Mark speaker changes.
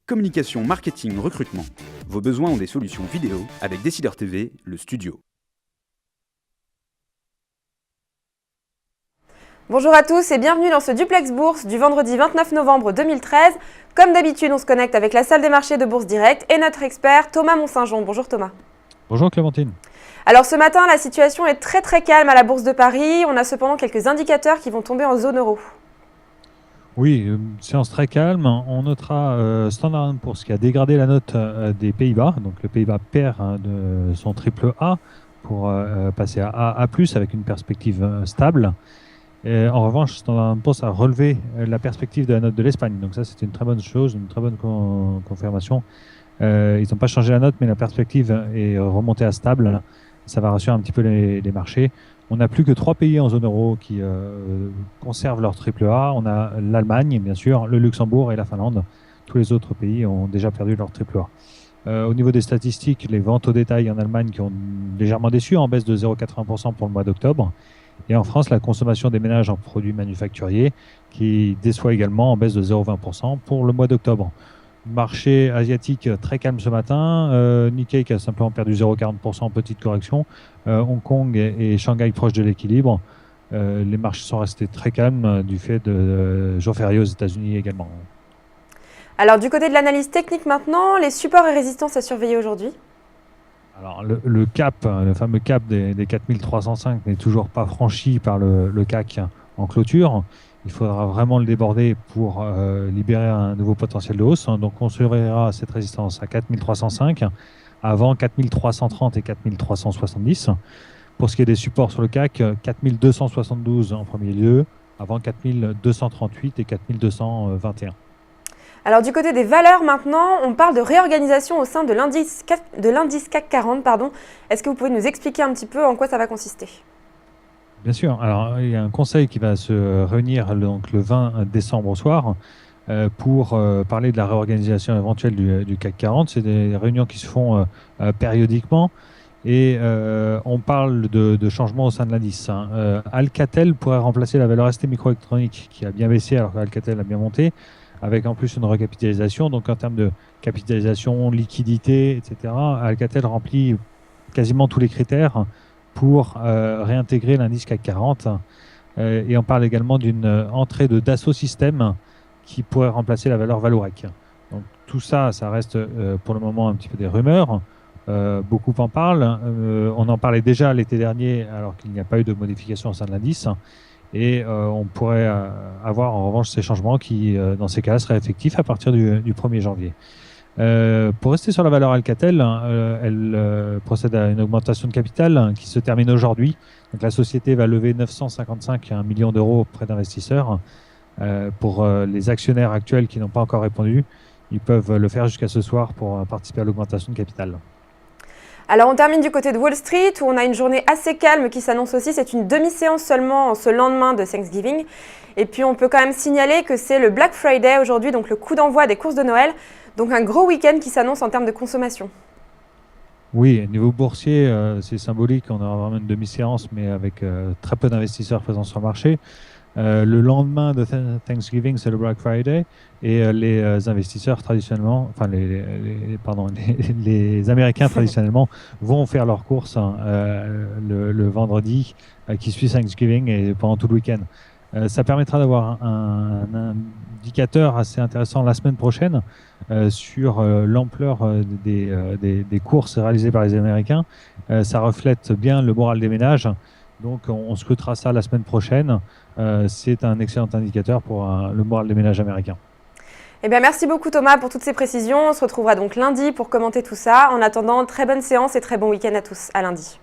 Speaker 1: Communication, marketing, recrutement. Vos besoins ont des solutions vidéo avec Décideur TV, le studio.
Speaker 2: Bonjour à tous et bienvenue dans ce Duplex Bourse du vendredi 29 novembre 2013. Comme d'habitude, on se connecte avec la salle des marchés de Bourse Direct et notre expert Thomas Mont-Saint-Jean. Bonjour Thomas.
Speaker 3: Bonjour Clémentine.
Speaker 2: Alors ce matin, la situation est très calme à la Bourse de Paris. On a cependant quelques indicateurs qui vont tomber en zone euro.
Speaker 3: Oui, séance très calme. On notera Standard & Poor's qui a dégradé la note des Pays-Bas. Donc le Pays-Bas perd de son triple A pour passer à A+, avec une perspective stable. Et en revanche, Standard & Poor's a relevé la perspective de la note de l'Espagne. Donc ça, c'est une très bonne chose, une très bonne confirmation. Ils n'ont pas changé la note, mais la perspective est remontée à stable. Ça va rassurer un petit peu les marchés. On n'a plus que 3 pays en zone euro qui conservent leur triple A. On a l'Allemagne, bien sûr, le Luxembourg et la Finlande. Tous les autres pays ont déjà perdu leur triple A. Au niveau des statistiques, les ventes au détail en Allemagne qui ont légèrement déçu, en baisse de 0,80% pour le mois d'octobre. Et en France, la consommation des ménages en produits manufacturiers qui déçoit également en baisse de 0,20% pour le mois d'octobre. Marché asiatique très calme ce matin. Nikkei qui a simplement perdu 0,40% en petite correction. Hong Kong et Shanghai proches de l'équilibre. Les marchés sont restés très calmes du fait de jours fériés aux États-Unis également.
Speaker 2: Alors du côté de l'analyse technique maintenant, les supports et résistances à surveiller aujourd'hui.
Speaker 3: Alors le cap, le fameux cap des 4305 n'est toujours pas franchi par le CAC en clôture. Il faudra vraiment le déborder pour libérer un nouveau potentiel de hausse. Donc on surveillera cette résistance à 4305, avant 4330 et 4370. Pour ce qui est des supports sur le CAC, 4272 en premier lieu, avant 4238 et 4221.
Speaker 2: Alors du côté des valeurs maintenant, on parle de réorganisation au sein de l'indice CAC 40. Est-ce que vous pouvez nous expliquer un petit peu en quoi ça va consister ?
Speaker 3: Bien sûr. Alors, il y a un conseil qui va se réunir donc, le 20 décembre au soir pour parler de la réorganisation éventuelle du CAC 40. C'est des réunions qui se font périodiquement et on parle de changements au sein de l'indice. Alcatel pourrait remplacer la valeur ST Microélectronique qui a bien baissé alors qu'Alcatel a bien monté, avec en plus une recapitalisation. Donc en termes de capitalisation, liquidité, etc., Alcatel remplit quasiment tous les critères pour réintégrer l'indice CAC 40. Et on parle également d'une entrée de Dassault Systèmes qui pourrait remplacer la valeur Vallourec. Donc tout ça, ça reste pour le moment un petit peu des rumeurs. Beaucoup en parlent. On en parlait déjà l'été dernier alors qu'il n'y a pas eu de modification au sein de l'indice. Et on pourrait avoir en revanche ces changements qui, dans ces cas-là, seraient effectifs à partir du 1er janvier. Pour rester sur la valeur Alcatel, elle procède à une augmentation de capital qui se termine aujourd'hui. Donc la société va lever 955 millions d'euros auprès d'investisseurs. Pour les actionnaires actuels qui n'ont pas encore répondu, ils peuvent le faire jusqu'à ce soir pour participer à l'augmentation de capital.
Speaker 2: Alors on termine du côté de Wall Street où on a une journée assez calme qui s'annonce aussi. C'est une demi-séance seulement ce lendemain de Thanksgiving. Et puis on peut quand même signaler que c'est le Black Friday aujourd'hui, donc le coup d'envoi des courses de Noël. Donc un gros week-end qui s'annonce en termes de consommation.
Speaker 3: Oui, niveau boursier, c'est symbolique. On aura vraiment une demi-séance, mais avec très peu d'investisseurs présents sur le marché. Le lendemain de Thanksgiving, c'est le Black Friday, et les investisseurs traditionnellement, enfin les Américains traditionnellement vont faire leurs courses le vendredi qui suit Thanksgiving et pendant tout le week-end. Ça permettra d'avoir un indicateur assez intéressant la semaine prochaine sur l'ampleur des courses réalisées par les Américains. Ça reflète bien le moral des ménages. Donc on scrutera ça la semaine prochaine. C'est un excellent indicateur pour le moral des ménages américains.
Speaker 2: Eh bien, merci beaucoup Thomas pour toutes ces précisions. On se retrouvera donc lundi pour commenter tout ça. En attendant, très bonne séance et très bon week-end à tous. À lundi.